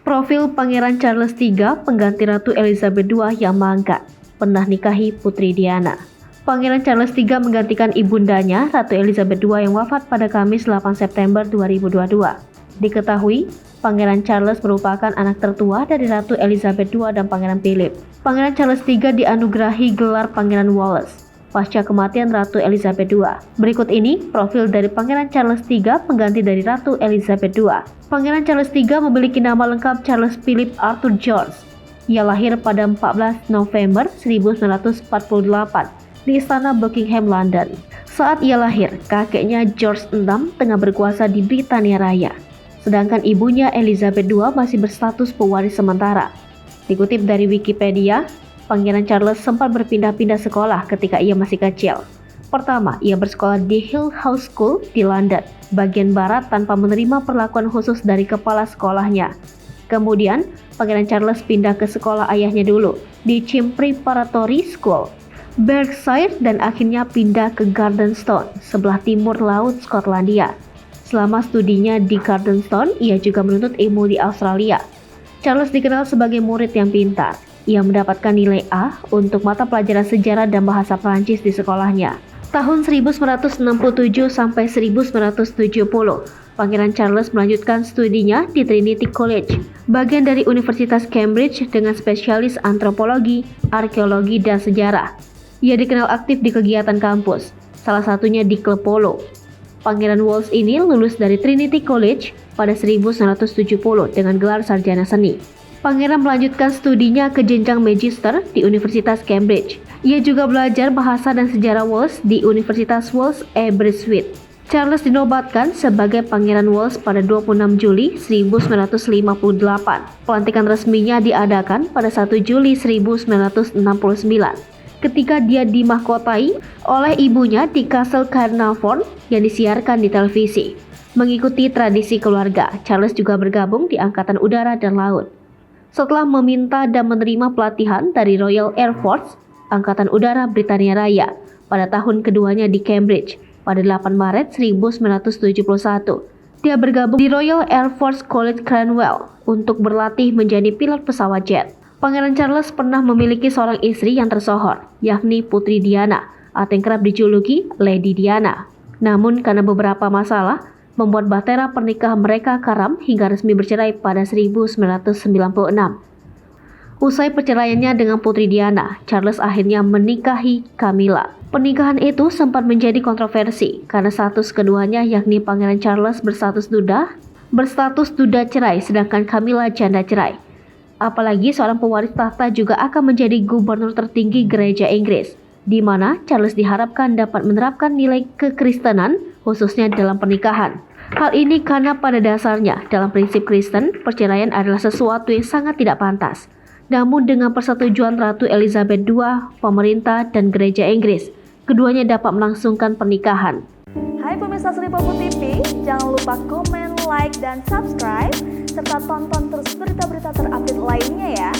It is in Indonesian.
Profil Pangeran Charles III, pengganti Ratu Elizabeth II yang mangkat, pernah nikahi Putri Diana. Pangeran Charles III menggantikan ibundanya, Ratu Elizabeth II yang wafat pada Kamis 8 September 2022. Diketahui, Pangeran Charles merupakan anak tertua dari Ratu Elizabeth II dan Pangeran Philip. Pangeran Charles III dianugerahi gelar Pangeran Wallace pasca kematian Ratu Elizabeth II. Berikut ini profil dari Pangeran Charles III, pengganti dari Ratu Elizabeth II. Pangeran Charles III memiliki nama lengkap Charles Philip Arthur George. Ia lahir pada 14 November 1948 di Istana Buckingham, London. Saat ia lahir, kakeknya George VI tengah berkuasa di Britania Raya, sedangkan ibunya Elizabeth II masih berstatus pewaris sementara. Dikutip dari Wikipedia, Pangeran Charles sempat berpindah-pindah sekolah ketika ia masih kecil. Pertama, ia bersekolah di Hill House School di London, bagian barat tanpa menerima perlakuan khusus dari kepala sekolahnya. Kemudian, Pangeran Charles pindah ke sekolah ayahnya dulu, di Chim Preparatory School, Berkshire, dan akhirnya pindah ke Gardenstone, sebelah timur laut Skotlandia. Selama studinya di Gardenstone, ia juga menuntut ilmu di Australia. Charles dikenal sebagai murid yang pintar. Ia mendapatkan nilai A untuk mata pelajaran sejarah dan bahasa Prancis di sekolahnya. Tahun 1967 sampai 1970, Pangeran Charles melanjutkan studinya di Trinity College, bagian dari Universitas Cambridge dengan spesialis antropologi, arkeologi, dan sejarah. Ia dikenal aktif di kegiatan kampus, salah satunya di klub polo. Pangeran Wallace ini lulus dari Trinity College pada 1970 dengan gelar sarjana seni. Pangeran melanjutkan studinya ke jenjang magister di Universitas Cambridge. Ia juga belajar bahasa dan sejarah Wales di Universitas Wales Aberystwyth. Charles dinobatkan sebagai Pangeran Wales pada 26 Juli 1958. Pelantikan resminya diadakan pada 1 Juli 1969 ketika dia dimahkotai oleh ibunya di Castle Caernarfon yang disiarkan di televisi. Mengikuti tradisi keluarga, Charles juga bergabung di Angkatan Udara dan Laut. Setelah meminta dan menerima pelatihan dari Royal Air Force, Angkatan Udara Britania Raya, pada tahun keduanya di Cambridge, pada 8 Maret 1971, dia bergabung di Royal Air Force College Cranwell untuk berlatih menjadi pilot pesawat jet. Pangeran Charles pernah memiliki seorang istri yang tersohor, yakni Putri Diana, atau yang kerap dijuluki Lady Diana. Namun karena beberapa masalah, membuat bahtera pernikahan mereka karam hingga resmi bercerai pada 1996. Usai perceraiannya dengan Putri Diana, Charles akhirnya menikahi Camilla. Pernikahan itu sempat menjadi kontroversi karena status keduanya, yakni Pangeran Charles berstatus duda cerai, sedangkan Camilla janda cerai. Apalagi seorang pewaris tahta juga akan menjadi gubernur tertinggi Gereja Inggris, di mana Charles diharapkan dapat menerapkan nilai kekristenan khususnya dalam pernikahan. Hal ini karena pada dasarnya dalam prinsip Kristen, perceraian adalah sesuatu yang sangat tidak pantas. Namun dengan persetujuan Ratu Elizabeth II, pemerintah, dan Gereja Inggris, keduanya dapat melangsungkan pernikahan. Hai pemirsa Sri Popo TV, jangan lupa komen, like, dan subscribe, serta tonton terus berita-berita terupdate lainnya ya.